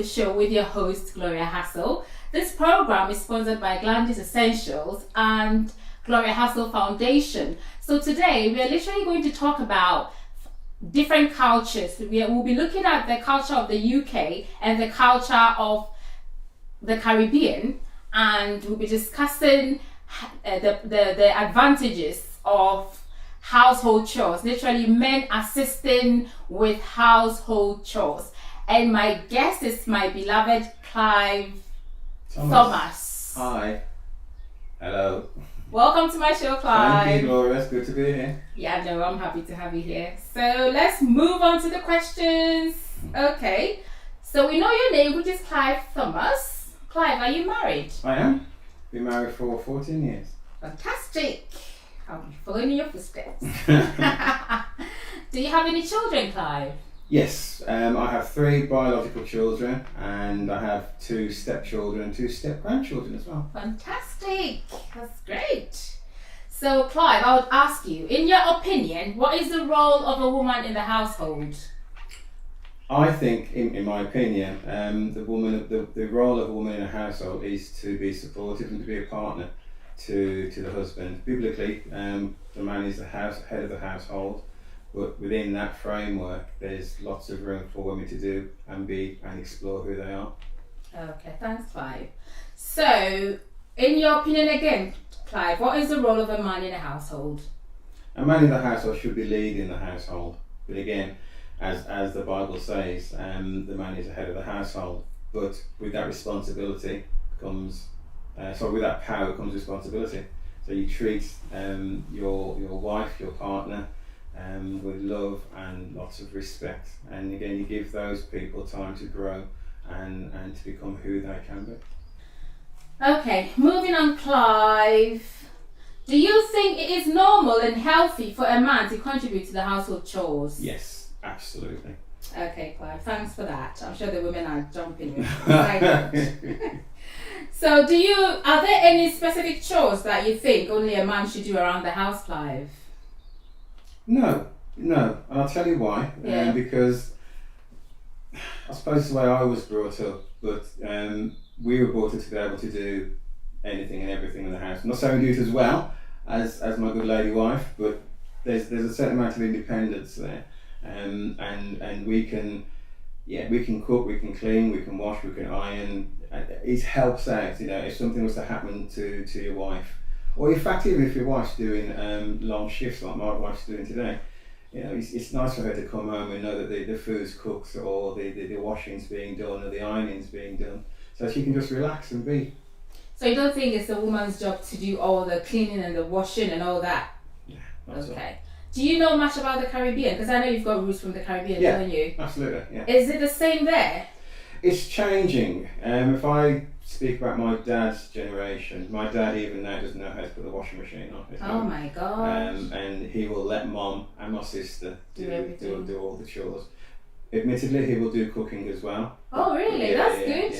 Hassall Show with your host, Gloria Hassall. This program is sponsored by Glandis Essentials and Gloria Hassall Foundation. So today we are literally going to talk about different cultures. We'll be looking at the culture of the UK and the culture of the Caribbean, and we'll be discussing the advantages of household chores, literally men assisting with household chores. And my guest is my beloved Clive Thomas. Hi. Hello. Welcome to my show, Clive. Thank you, Gloria. It's good to be here. Yeah, no, I'm happy to have you here. So let's move on to the questions. Okay. So we know your name, which is Clive Thomas. Clive, are you married? I am. Been married for 14 years. Fantastic. I'll be following in your footsteps. Do you have any children, Clive? Yes. I have 3 biological children, and I have 2 stepchildren and 2 step-grandchildren as well. Fantastic. That's great. So, Clive, I would ask you, in your opinion, what is the role of a woman in the household? I think, in my opinion, the role of a woman in a household is to be supportive and to be a partner to the husband. Biblically, the man is the head of the household, but within that framework, there's lots of room for women to do and explore who they are. Okay, thanks, Clive. So, in your opinion again, Clive, what is the role of a man in a household? A man in the household should be leading the household, but again, as the Bible says, the man is the head of the household. But with that responsibility comes, with that power comes responsibility. So you treat your wife, your partner, with love and lots of respect. And again, you give those people time to grow and to become who they can be. Okay, moving on, Clive. Do you think it is normal and healthy for a man to contribute to the household chores? Yes. Absolutely. Okay, Clive, thanks for that. I'm sure the women are jumping with excitement. So, are there any specific chores that you think only a man should do around the house, Clive? No, and I'll tell you why. Yeah. Because I suppose it's the way I was brought up, but we were brought up to be able to do anything and everything in the house. I'm not saying we do it as well as my good lady wife, but there's a certain amount of independence there. And we can cook, we can clean, we can wash, we can iron. It helps out, if something was to happen to your wife, or in fact even if your wife's doing long shifts like my wife's doing today, it's nice for her to come home and know that the food's cooked, or the washing's being done, or the ironing's being done, so she can just relax and be. So you don't think it's a woman's job to do all the cleaning and the washing and all that? Yeah, that's okay. Do you know much about the Caribbean? Because I know you've got roots from the Caribbean, yeah, don't you? Absolutely, yeah. Is it the same there? It's changing. If I speak about my dad's generation, my dad even now doesn't know how to put the washing machine on. Oh my God. And he will let mom and my sister do all the chores. Admittedly, he will do cooking as well. Oh really? That's good.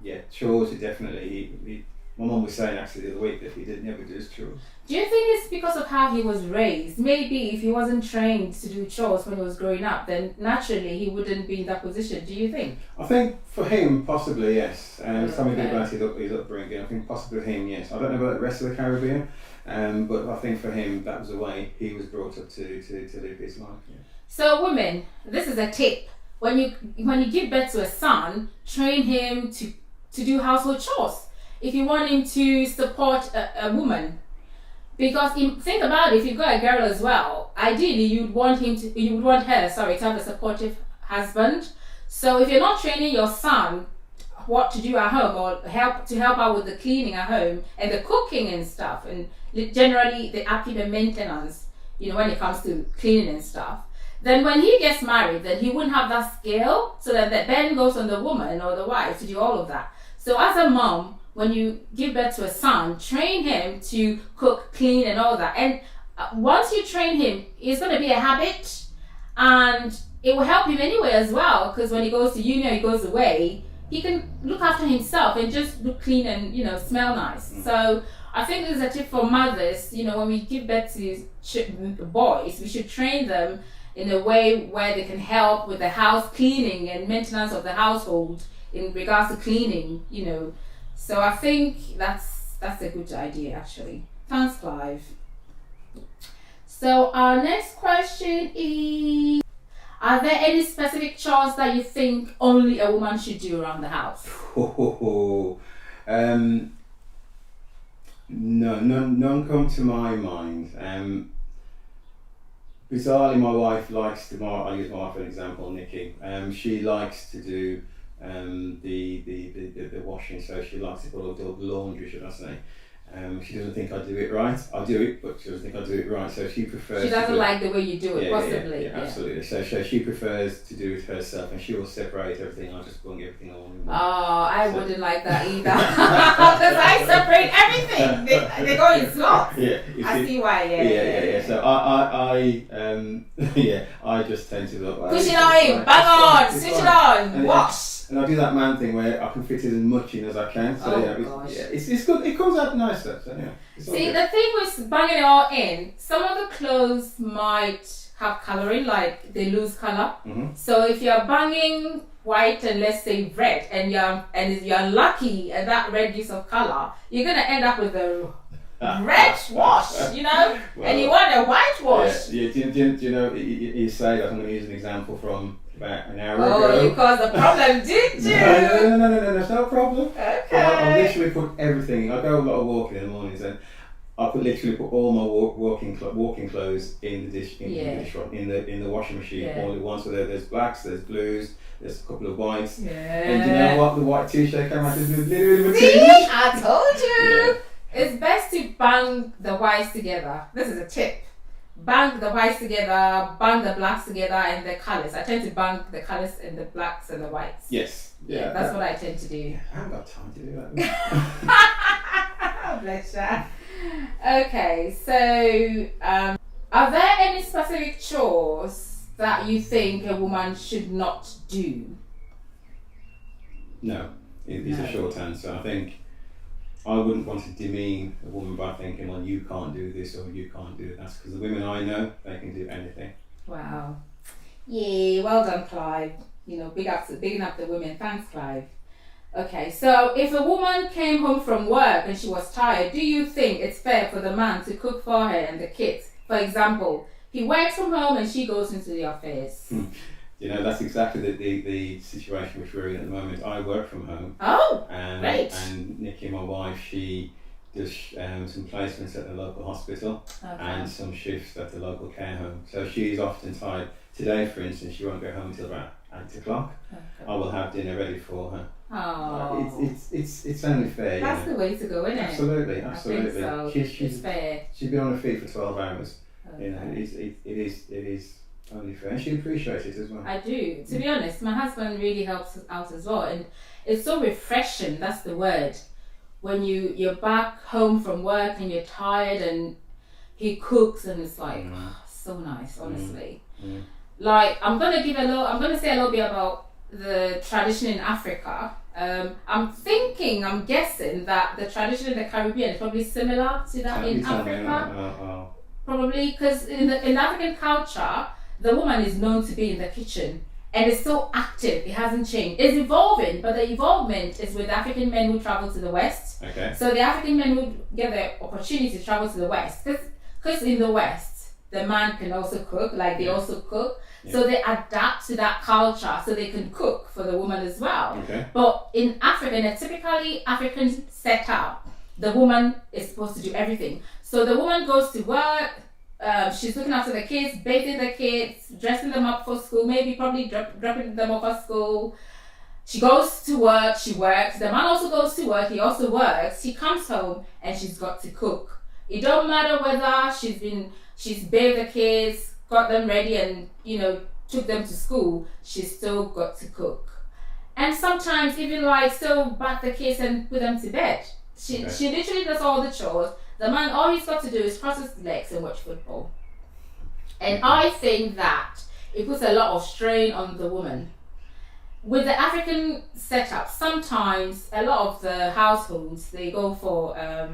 Yeah, but chores, he my mum was saying actually the other week that he didn't ever do his chores. Do you think it's because of how he was raised? Maybe if he wasn't trained to do chores when he was growing up, then naturally he wouldn't be in that position. Do you think? I think for him, possibly yes. Something Okay. about his upbringing. I think possibly him, yes. I don't know about the rest of the Caribbean, but I think for him that was the way he was brought up to live his life. Yeah. So women, this is a tip. When you give birth to a son, train him to do household chores. If you want him to support a woman, because think about it, if you've got a girl as well, ideally you would want her to have a supportive husband. So if you're not training your son what to do at home, or help out with the cleaning at home and the cooking and stuff, and generally the upkeep and maintenance, when it comes to cleaning and stuff, then when he gets married, then he wouldn't have that skill, so that the burden goes on the woman or the wife to do all of that. So as a mom, when you give birth to a son, train him to cook, clean and all that. And once you train him, it's going to be a habit, and it will help him anyway as well, because when he goes to uni or he goes away, he can look after himself and just look clean and smell nice. So I think this is a tip for mothers. When we give birth to boys, we should train them in a way where they can help with the house cleaning and maintenance of the household in regards to cleaning, you know. So I think that's a good idea actually. Thanks, Clive. So our next question is, are there any specific chores that you think only a woman should do around the house? No, none come to my mind. Bizarrely, my wife likes to. I'll use my wife for an example, Nikki. She likes to do the washing, so she likes to put all the laundry, should I say. She doesn't think I do it right. I do it, but she doesn't think I do it right. So she prefers. She doesn't like the way you do it, possibly. Yeah, absolutely. So she prefers to do it herself, and she will separate everything. I'll just bung everything all in one. Oh, I wouldn't like that either. Because I separate everything. They go in slots. Yeah, I see why. Yeah. So I just tend to look. Push it on, bang on, switch it on, wash. And I do that man thing where I can fit it as much in as I can. So it's good. It comes out nice stuff. So yeah. See, the thing with banging it all in, some of the clothes might have colouring, like they lose colour. Mm-hmm. So if you're banging white and let's say red, and you're lucky at that red use of colour, you're gonna end up with a red wash, you know, well, and you want a white wash. Yeah. Do you know? You say that. I'm going to use an example from about an hour ago. Oh, you caused a problem, did you? No, it's no problem. Okay. I literally put everything. I go a lot of walking in the mornings, and I literally put all my walking clothes in the in the washing machine all at once. So there's blacks, there's blues, there's a couple of whites. Yeah. And do you know what? The white t-shirt came out with a little bit of a See, tinge. I told you. Yeah. It's best to bang the whites together. This is a tip. Bang the whites together, bang the blacks together, and the colours. I tend to bang the colours and the blacks and the whites. Yes. Yeah, that's what I tend to do. I haven't got time to do that. Bless you. Okay, so are there any specific chores that you think a woman should not do? No, it's a short answer. I think I wouldn't want to demean a woman by thinking, well, you can't do this or you can't do that. Because the women I know, they can do anything. Wow. Yeah, well done, Clive. You know, bigging up the women. Thanks, Clive. Okay, so if a woman came home from work and she was tired, do you think it's fair for the man to cook for her and the kids? For example, he works from home and she goes into the office. You know, that's exactly the situation which we're in at the moment. I work from home. Oh, great. And Nikki, my wife, she does some placements at the local hospital and some shifts at the local care home. So she's often tired. Today, for instance, she won't go home until about 8 o'clock. Okay. I will have dinner ready for her. Oh, it's only fair. That's the way to go, isn't it? Absolutely. I think so. It's fair. She's been on her feet for 12 hours. Okay. You know, it is only fair, and she appreciates it as well. I do. To be honest, my husband really helps us out as well, and it's so refreshing. That's the word. When you're back home from work and you're tired, and he cooks, and it's like so nice, honestly. Like I'm gonna say a little bit about the tradition in Africa. I'm guessing that the tradition in the Caribbean is probably similar to that in Africa. Probably because in African culture, the woman is known to be in the kitchen and it's so active. It hasn't changed. It's evolving, but the evolvement is with African men who travel to the West. Okay. So the African men who get the opportunity to travel to the West, because in the West, the man can also cook, like they also cook. Yeah. So they adapt to that culture so they can cook for the woman as well. Okay. But in Africa, in a typically African setup, the woman is supposed to do everything. So the woman goes to work, she's looking after the kids, bathing the kids, dressing them up for school, probably dropping them off at school. She goes to work, she works. The man also goes to work, he also works. She comes home and she's got to cook. It don't matter whether she's bathed the kids, got them ready and, took them to school, she's still got to cook. And sometimes even still bath the kids and put them to bed. She literally does all the chores. The man, all he's got to do is cross his legs and watch football. And I think that it puts a lot of strain on the woman. With the African setup, sometimes a lot of the households, they go for a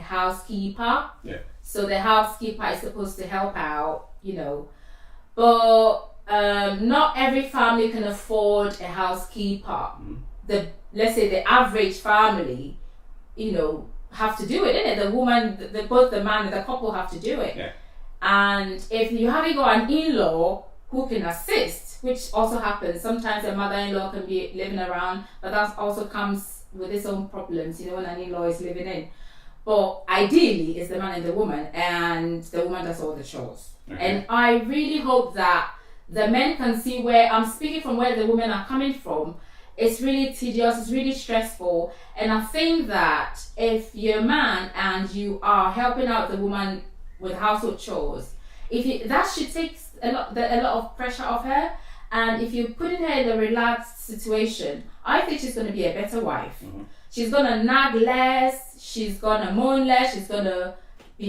housekeeper. Yeah. So the housekeeper is supposed to help out, But not every family can afford a housekeeper. let's say the average family, have to do it, innit? The woman, both the man and the couple have to do it. Yeah. And if you haven't got an in-law who can assist, which also happens, sometimes a mother-in-law can be living around, but that also comes with its own problems, when an in-law is living in. But ideally, it's the man and the woman, and the woman does all the chores. Okay. And I really hope that the men can see where I'm speaking from, where the women are coming from. It's really tedious, it's really stressful. And I think that if you're a man and you are helping out the woman with household chores, that should take a lot of pressure off her. And if you're putting her in a relaxed situation, I think she's going to be a better wife. Mm-hmm. She's going to nag less, she's going to moan less, she's going to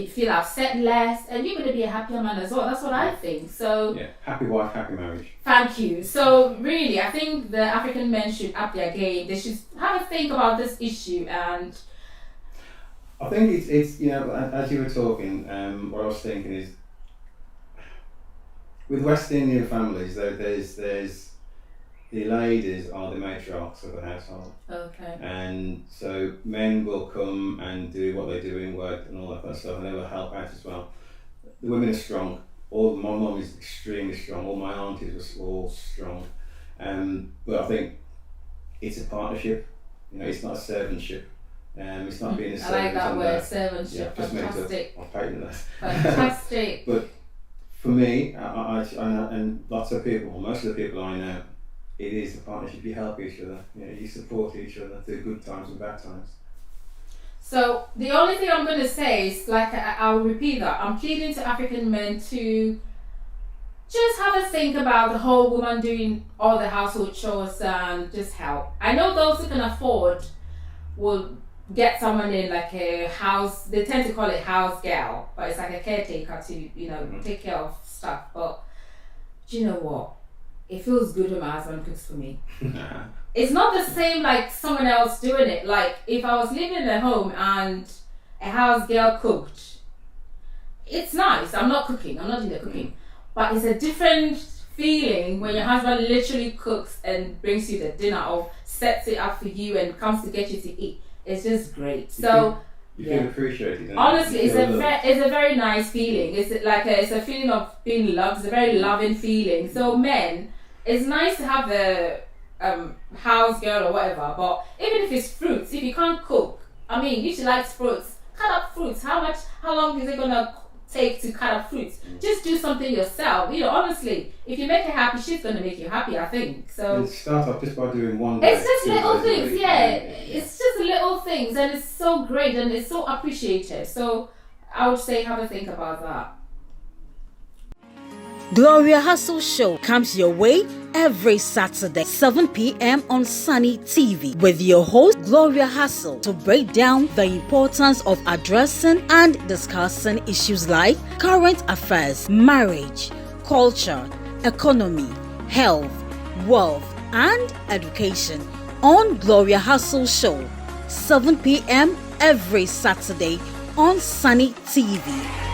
feel upset less, and you're going to be a happier man as well. That's what I think. So yeah, happy wife, happy marriage. Thank you. So really, I think the African men should up their game. They should have a think about this issue. And I think it's as you were talking, what I was thinking is, with West Indian families, there's the ladies are the matriarchs of the household. Okay. And so men will come and do what they do in work and all that kind of stuff, and they will help out as well. The women are strong. My mum is extremely strong. All my aunties were all strong. But I think it's a partnership. It's not a servantship. It's not being a servant. I like that word, servantship. Yeah, fantastic. I'll patent that. Fantastic. But for me, I and lots of people, most of the people I know, it is a partnership. You help each other. You support each other through good times and bad times. So the only thing I'm going to say is, I'll repeat that. I'm pleading to African men to just have a think about the whole woman doing all the household chores and just help. I know those who can afford will get someone in like a house. They tend to call it house girl, but it's like a caretaker to take care of stuff. But do you know what? It feels good when my husband cooks for me. It's not the same like someone else doing it. Like if I was living in a home and a house girl cooked, it's nice. I'm not cooking. I'm not doing the cooking. But it's a different feeling when your husband literally cooks and brings you the dinner or sets it up for you and comes to get you to eat. It's just great. You feel appreciated. Honestly, it's a very nice feeling. It's a feeling of being loved. It's a very loving feeling. So men, it's nice to have a house girl or whatever, but even if it's fruits, if you can't cook, if she likes fruits, cut up fruits. How long is it gonna take to cut up fruits? Just do something yourself. Honestly, if you make her happy, she's gonna make you happy, I think. So and start off just by doing one. It's just little things, It's just little things, and it's so great and it's so appreciated. So I would say have a think about that. Gloria Hassall Show comes your way every Saturday, 7 p.m. on Sunny TV with your host, Gloria Hassall, to break down the importance of addressing and discussing issues like current affairs, marriage, culture, economy, health, wealth, and education on Gloria Hassall Show, 7 p.m. every Saturday on Sunny TV.